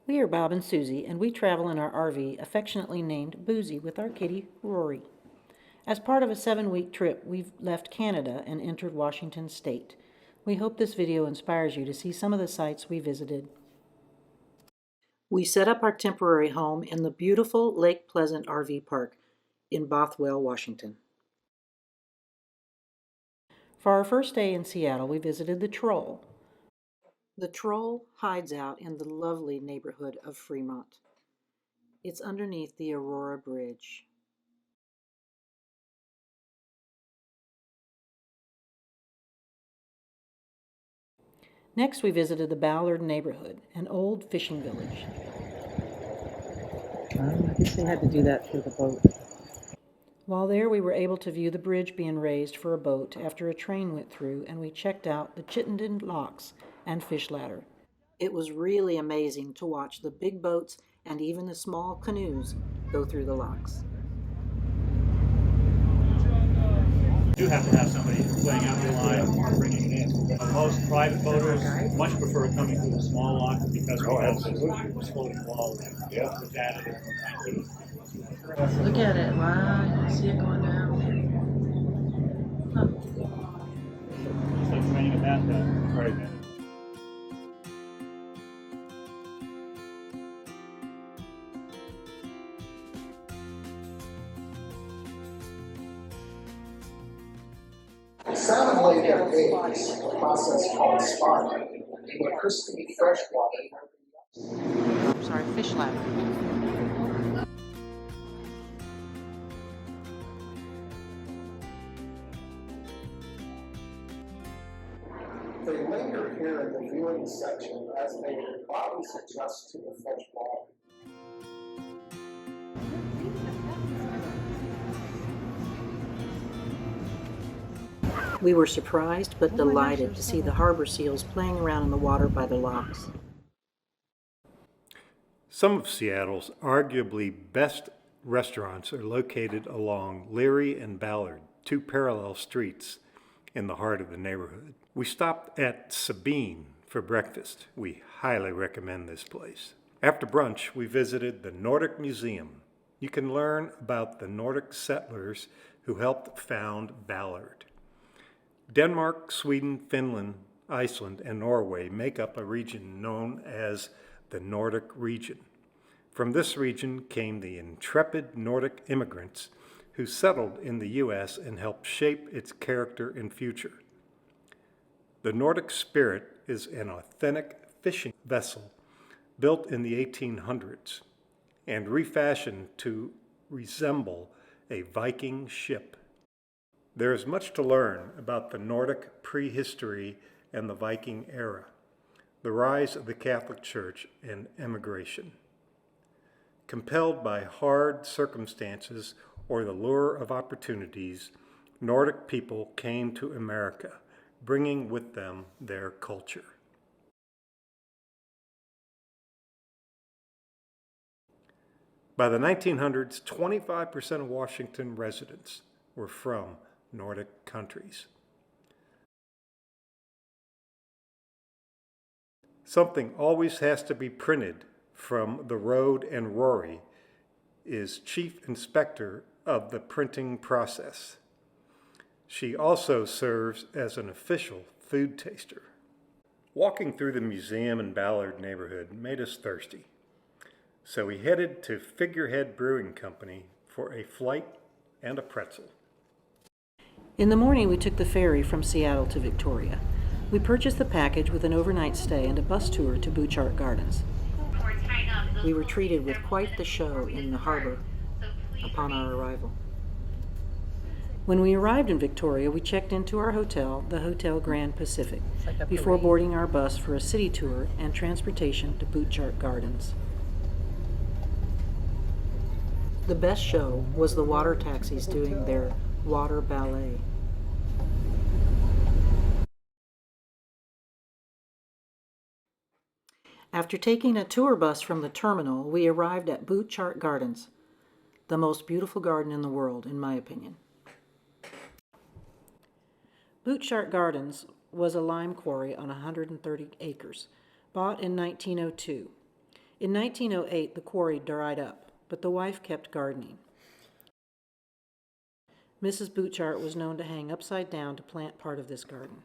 We are Bob and Susie, and we travel in our RV, affectionately named Buzie, with our kitty, Roary. As part of a 7-week trip, we've left Canada and entered Washington State. We hope this video inspires you to see some of the sites we visited. We set up our temporary home in the beautiful Lake Pleasant RV Park in Bothell, Washington. For our first day in Seattle, we visited the Troll. The Troll hides out in the lovely neighborhood of Fremont. It's underneath the Aurora Bridge. Next, we visited the Ballard neighborhood, an old fishing village. I guess they had to do that for the boat. While there, we were able to view the bridge being raised for a boat after a train went through, and we checked out the Chittenden locks and fish ladder. It was really amazing to watch the big boats and even the small canoes go through the locks. You do have to have somebody laying out the line and bringing it in. Most private boaters much prefer coming through the small locks because we have this floating wall that's added. Look at it. Wow, you can see it going down. Huh. It's like training a bathtub. Right. Salmon lay their eggs in a process called spawning in the crispy freshwater. Fish ladder. They linger here in the viewing section as their bodies adjust to the fresh water. We were surprised but delighted to see the harbor seals playing around in the water by the locks. Some of Seattle's arguably best restaurants are located along Leary and Ballard, two parallel streets in the heart of the neighborhood. We stopped at Sabine for breakfast. We highly recommend this place. After brunch, we visited the Nordic Museum. You can learn about the Nordic settlers who helped found Ballard. Denmark, Sweden, Finland, Iceland, and Norway make up a region known as the Nordic region. From this region came the intrepid Nordic immigrants who settled in the U.S. and helped shape its character and future. The Nordic spirit is an authentic fishing vessel built in the 1800s and refashioned to resemble a Viking ship. There is much to learn about the Nordic prehistory and the Viking era, the rise of the Catholic Church and emigration. Compelled by hard circumstances or the lure of opportunities, Nordic people came to America, bringing with them their culture. By the 1900s, 25% of Washington residents were from Nordic countries. Something always has to be printed from the road, and Roary is chief inspector of the printing process. She also serves as an official food taster. Walking through the museum and Ballard neighborhood made us thirsty, so we headed to Figurehead Brewing Company for a flight and a pretzel. In the morning, we took the ferry from Seattle to Victoria. We purchased the package with an overnight stay and a bus tour to Butchart Gardens. We were treated with quite the show in the harbor upon our arrival. When we arrived in Victoria, we checked into our hotel, the Hotel Grand Pacific, before boarding our bus for a city tour and transportation to Butchart Gardens. The best show was the water taxis doing their water ballet. After taking a tour bus from the terminal, we arrived at Butchart Gardens, the most beautiful garden in the world, in my opinion. Butchart Gardens was a lime quarry on 130 acres, bought in 1902. In 1908, the quarry dried up, but the wife kept gardening. Mrs. Butchart was known to hang upside down to plant part of this garden.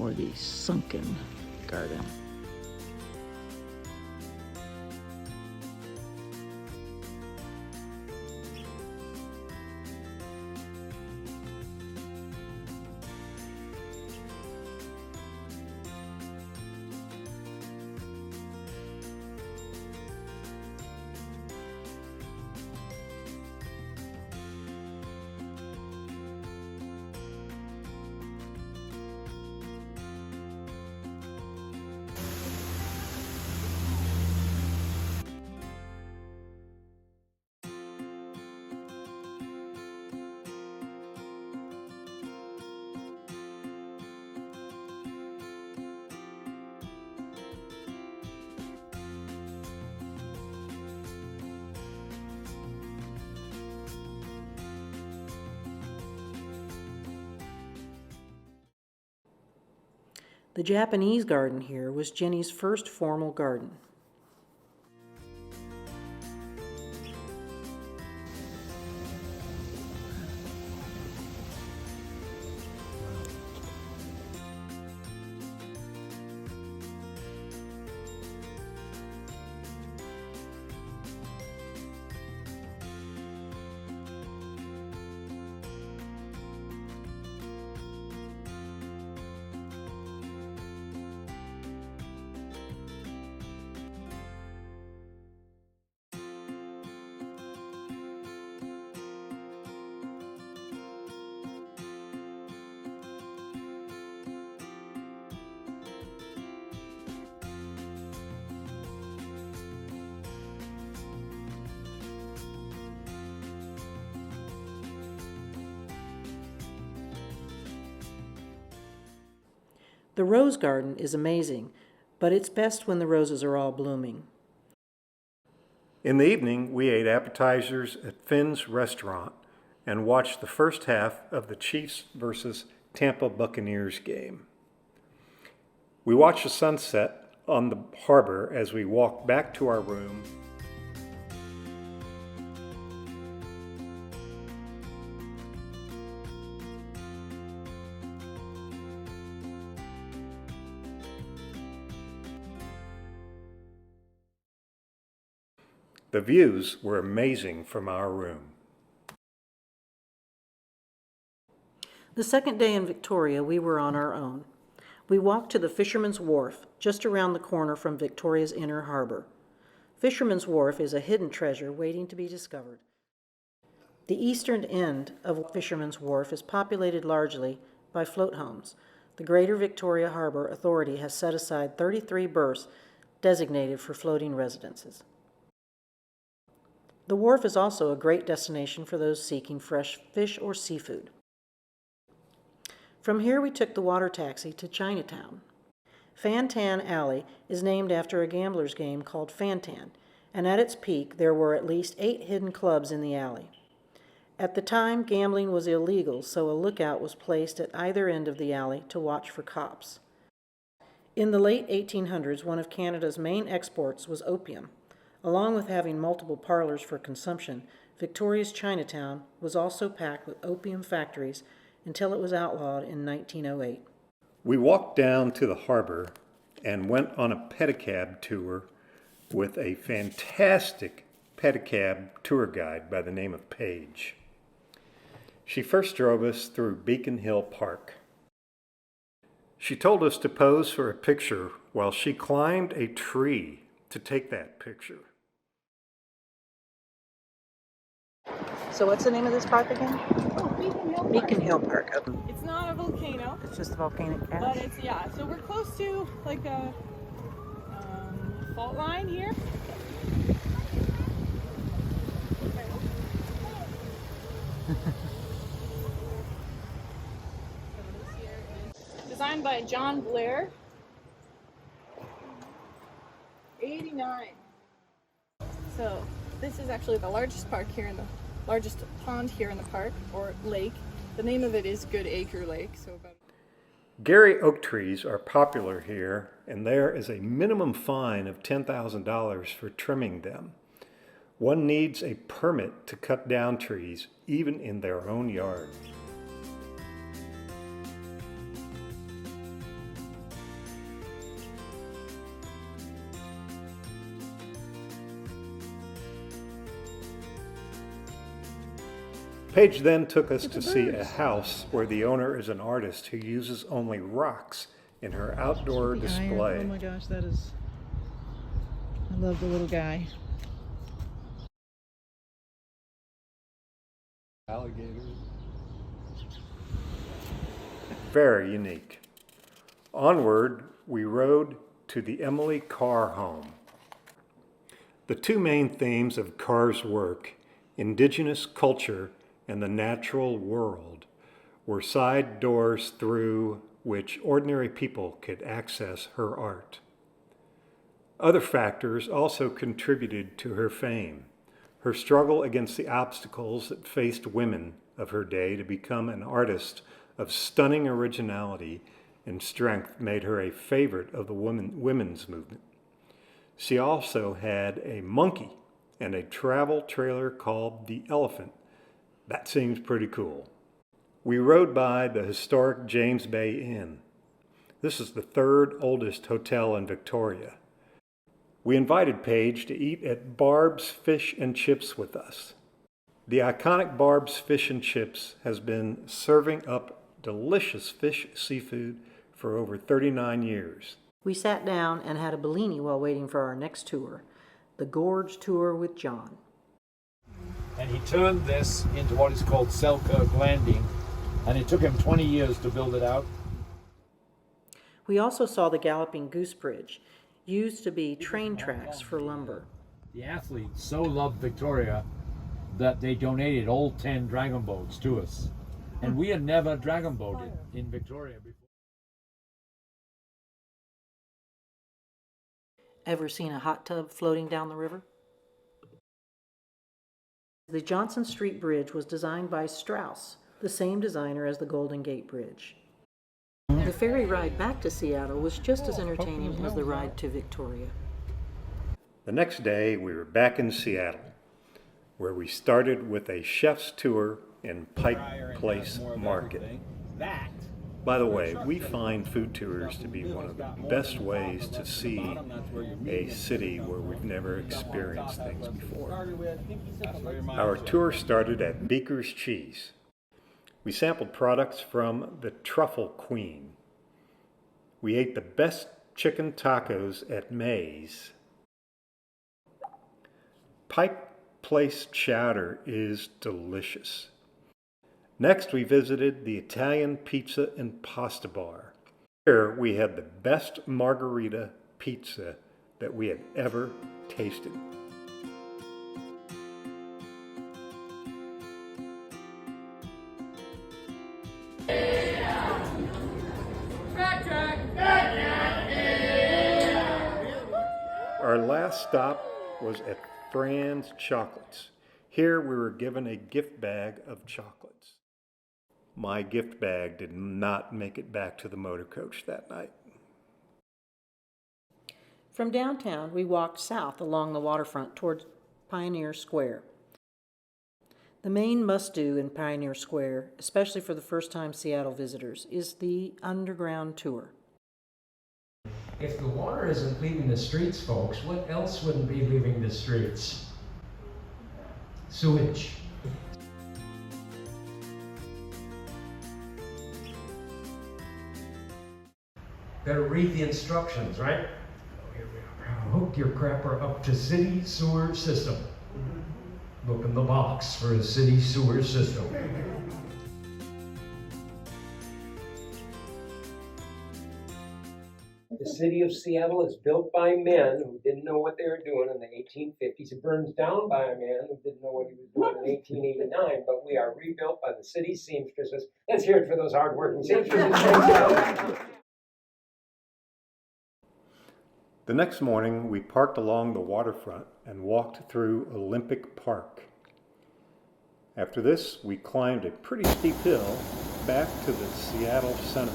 Or the sunken garden. The Japanese garden here was Jenny's first formal garden. The rose garden is amazing, but it's best when the roses are all blooming. In the evening, we ate appetizers at Finn's restaurant and watched the first half of the Chiefs versus Tampa Buccaneers game. We watched the sunset on the harbor as we walked back to our room. The views were amazing from our room. The second day in Victoria, we were on our own. We walked to the Fisherman's Wharf, just around the corner from Victoria's Inner Harbor. Fisherman's Wharf is a hidden treasure waiting to be discovered. The eastern end of Fisherman's Wharf is populated largely by float homes. The Greater Victoria Harbor Authority has set aside 33 berths designated for floating residences. The wharf is also a great destination for those seeking fresh fish or seafood. From here we took the water taxi to Chinatown. Fan-Tan Alley is named after a gambler's game called Fan-Tan, and at its peak there were at least 8 hidden clubs in the alley. At the time, gambling was illegal, so a lookout was placed at either end of the alley to watch for cops. In the late 1800s, one of Canada's main exports was opium. Along with having multiple parlors for consumption, Victoria's Chinatown was also packed with opium factories until it was outlawed in 1908. We walked down to the harbor and went on a pedicab tour with a fantastic pedicab tour guide by the name of Paige. She first drove us through Beacon Hill Park. She told us to pose for a picture while she climbed a tree to take that picture. So what's the name of this park again? Oh, Beacon Hill Park. Beacon Hill Park. Okay. It's not a volcano, It's just a volcanic but ash. it's, yeah, so we're close to like a fault line here. Designed by John Blair. 89. So this is actually the largest park here in the largest pond here in the park, or lake. The name of it is Good Acre Lake. So about Gary oak trees are popular here, and there is a minimum fine of $10,000 for trimming them. One needs a permit to cut down trees, even in their own yard. Paige then took us to see a house where the owner is an artist who uses only rocks in her outdoor display. Oh my gosh, that is... I love the little guy. Alligators. Very unique. Onward, we rode to the Emily Carr home. The two main themes of Carr's work, indigenous culture and the natural world, were side doors through which ordinary people could access her art. Other factors also contributed to her fame. Her struggle against the obstacles that faced women of her day to become an artist of stunning originality and strength made her a favorite of the women's movement. She also had a monkey and a travel trailer called the Elephant. That seems pretty cool. We rode by the historic James Bay Inn. This is the third oldest hotel in Victoria. We invited Paige to eat at Barb's Fish and Chips with us. The iconic Barb's Fish and Chips has been serving up delicious fish seafood for over 39 years. We sat down and had a Bellini while waiting for our next tour, the Gorge Tour with John. And he turned this into what is called Selkirk Landing, and it took him 20 years to build it out. We also saw the Galloping Goose Bridge, used to be train tracks for lumber. The athletes so loved Victoria that they donated all 10 dragon boats to us. And we had never dragon boated in Victoria before. Ever seen a hot tub floating down the river? The Johnson Street Bridge was designed by Strauss, the same designer as the Golden Gate Bridge. The ferry ride back to Seattle was just as entertaining as the ride to Victoria. The next day, we were back in Seattle, where we started with a chef's tour in Pike Place Market. By the way, we find food tours to be one of the best ways to see a city where we've never experienced things before. Our tour started at Beaker's Cheese. We sampled products from the Truffle Queen. We ate the best chicken tacos at May's. Pike Place chowder is delicious. Next, we visited the Italian Pizza and Pasta Bar. Here, we had the best margarita pizza that we had ever tasted. Our last stop was at Fran's Chocolates. Here we were given a gift bag of chocolates. My gift bag did not make it back to the motor coach that night. From downtown, we walked south along the waterfront towards Pioneer Square. The main must-do in Pioneer Square, especially for the first-time Seattle visitors, is the underground tour. If the water isn't leaving the streets, folks, what else wouldn't be leaving the streets? Sewage. Better read the instructions, right? Oh, here we are. Hook your crapper up to city sewer system. Look in the box for a city sewer system. The city of Seattle is built by men who didn't know what they were doing in the 1850s. It burns down by a man who didn't know what he was doing in 1889, but we are rebuilt by the city seamstresses. Let's hear it for those hardworking seamstresses. The next morning, we parked along the waterfront and walked through Olympic Park. After this, we climbed a pretty steep hill back to the Seattle Center.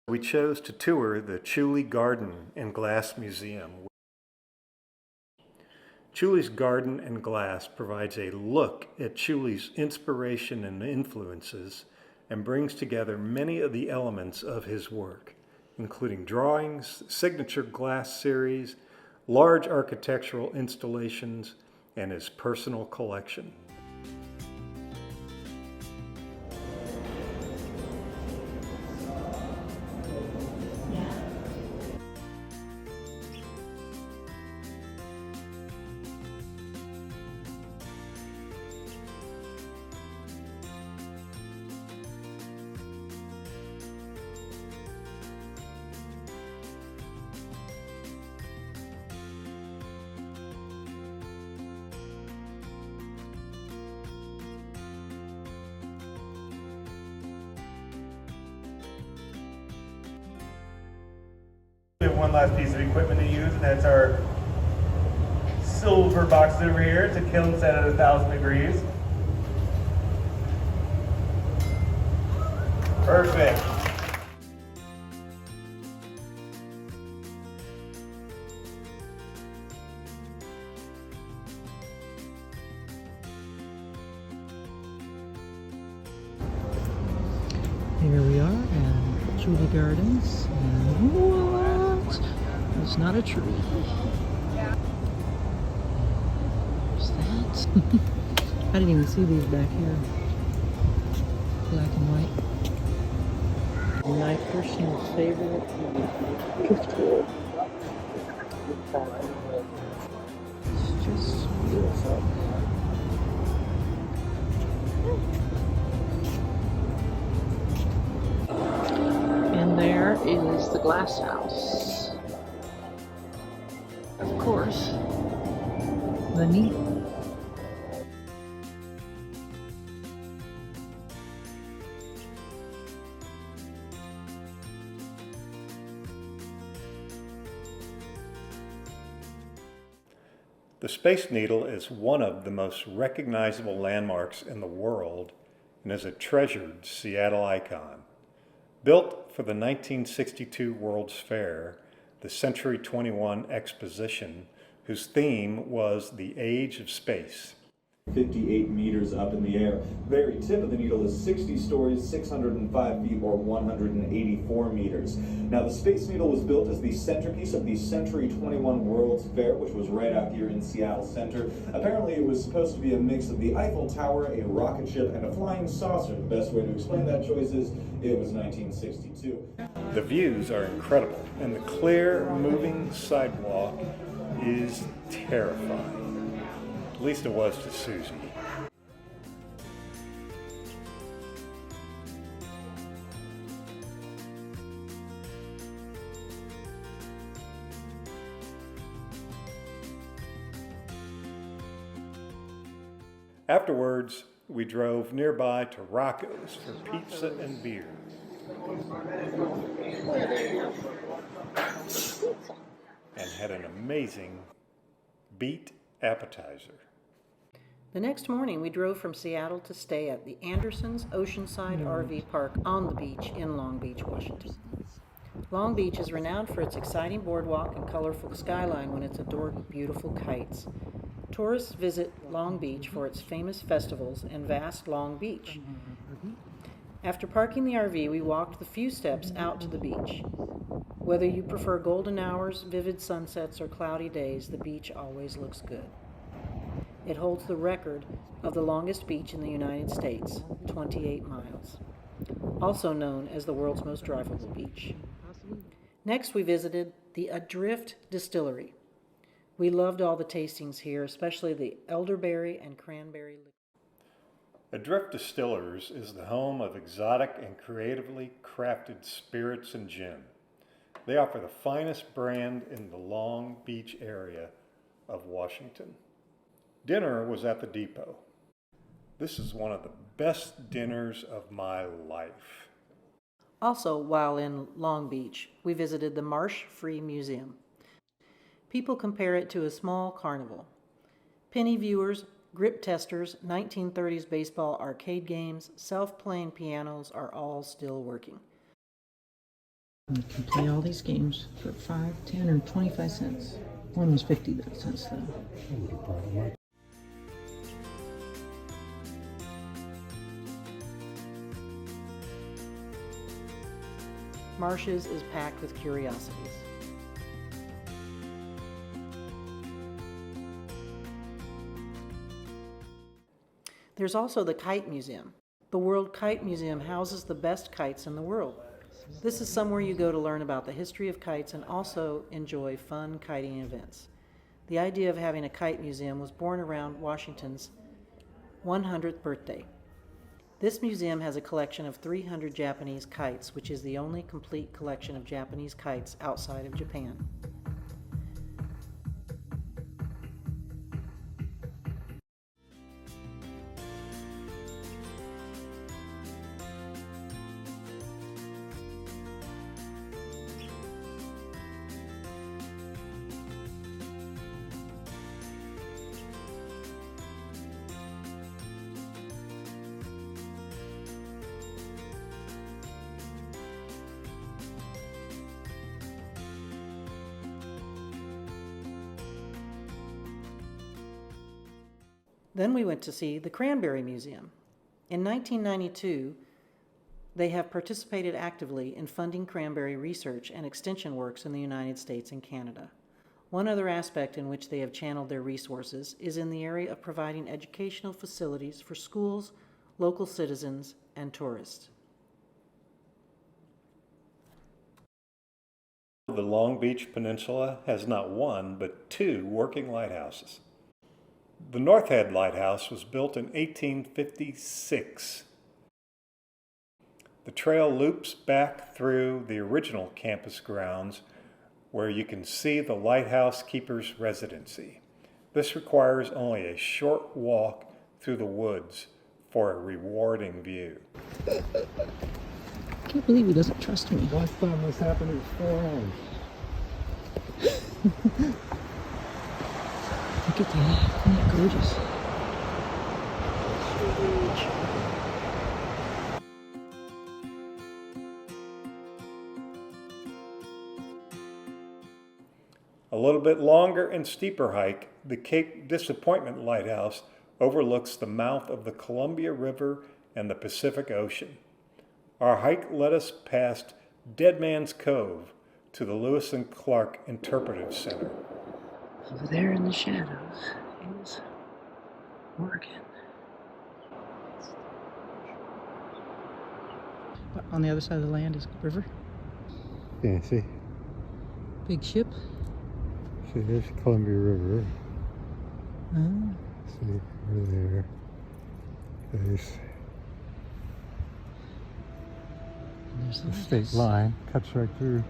We chose to tour the Chuli Garden and Glass Museum. Chuli's Garden and Glass provides a look at Chuli's inspiration and influences and brings together many of the elements of his work, including drawings, signature glass series, large architectural installations, and his personal collection. We have one last piece of equipment to use, and that's our silver box over here to kiln set at 1,000 degrees. Perfect. Here we are at Chuli Gardens, and what? It's not a tree. There's that. I didn't even see these back here. Black and white. My personal favorite driftwood. It's just beautiful. And there is the glass house. Of course, the needle. The Space Needle is one of the most recognizable landmarks in the world and is a treasured Seattle icon. Built for the 1962 World's Fair, the Century 21 exposition, whose theme was the age of space. 58 meters up in the air. Very tip of the needle is 60 stories, 605 feet, or 184 meters. Now, the Space Needle was built as the centerpiece of the Century 21 World's Fair, which was right out here in Seattle Center. Apparently, it was supposed to be a mix of the Eiffel Tower, a rocket ship, and a flying saucer. The best way to explain that choice is it was 1962. The views are incredible, and the clear, moving sidewalk is terrifying. At least it was to Susie. Afterwards, we drove nearby to Rocco's for pizza and beer. And had an amazing beet appetizer. The next morning, we drove from Seattle to stay at the Anderson's Oceanside RV Park on the beach in Long Beach, Washington. Long Beach is renowned for its exciting boardwalk and colorful skyline when it's adored with beautiful kites. Tourists visit Long Beach for its famous festivals and vast Long Beach. After parking the RV, we walked the few steps out to the beach. Whether you prefer golden hours, vivid sunsets, or cloudy days, the beach always looks good. It holds the record of the longest beach in the United States, 28 miles, also known as the world's most drivable beach. Next, we visited the Adrift Distillery. We loved all the tastings here, especially the elderberry and cranberry liqueur. Adrift Distillers is the home of exotic and creatively crafted spirits and gin. They offer the finest brand in the Long Beach area of Washington. Dinner was at the depot. This is one of the best dinners of my life. Also, while in Long Beach, we visited the MARSH Free Museum. People compare it to a small carnival. Penny viewers, grip testers, 1930s baseball arcade games, self-playing pianos are all still working. You can play all these games for 5, 10, or 25 cents. One was 50 cents though. Marshes is packed with curiosities. There's also the Kite Museum. The World Kite Museum houses the best kites in the world. This is somewhere you go to learn about the history of kites and also enjoy fun kiting events. The idea of having a kite museum was born around Washington's 100th birthday. This museum has a collection of 300 Japanese kites, which is the only complete collection of Japanese kites outside of Japan. Then we went to see the Cranberry Museum. In 1992, they have participated actively in funding cranberry research and extension works in the United States and Canada. One other aspect in which they have channeled their resources is in the area of providing educational facilities for schools, local citizens, and tourists. The Long Beach Peninsula has not one, but 2 working lighthouses. The North Head Lighthouse was built in 1856. The trail loops back through the original campus grounds where you can see the lighthouse keeper's residency. This requires only a short walk through the woods for a rewarding view. I can't believe he doesn't trust me. Last time this happened, it was 4 hours. Look at that. Isn't that gorgeous? A little bit longer and steeper hike, the Cape Disappointment Lighthouse overlooks the mouth of the Columbia River and the Pacific Ocean. Our hike led us past Dead Man's Cove to the Lewis and Clark Interpretive Center. Over there in the shadows is Oregon. On the other side of the land is the river. Yeah, see? Big ship. See, there's Columbia River. Oh. See, over there. There's the state line, cuts right through.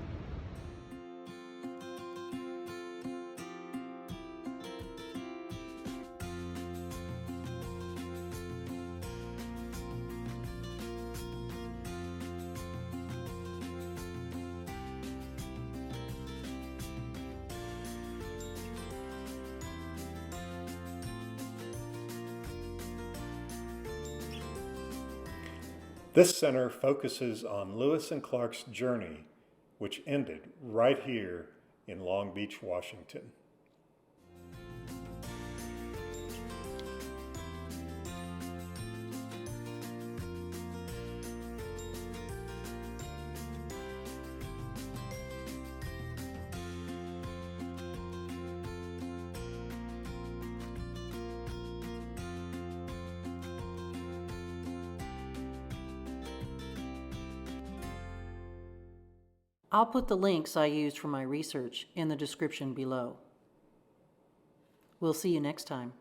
This center focuses on Lewis and Clark's journey, which ended right here in Long Beach, Washington. I'll put the links I used for my research in the description below. We'll see you next time.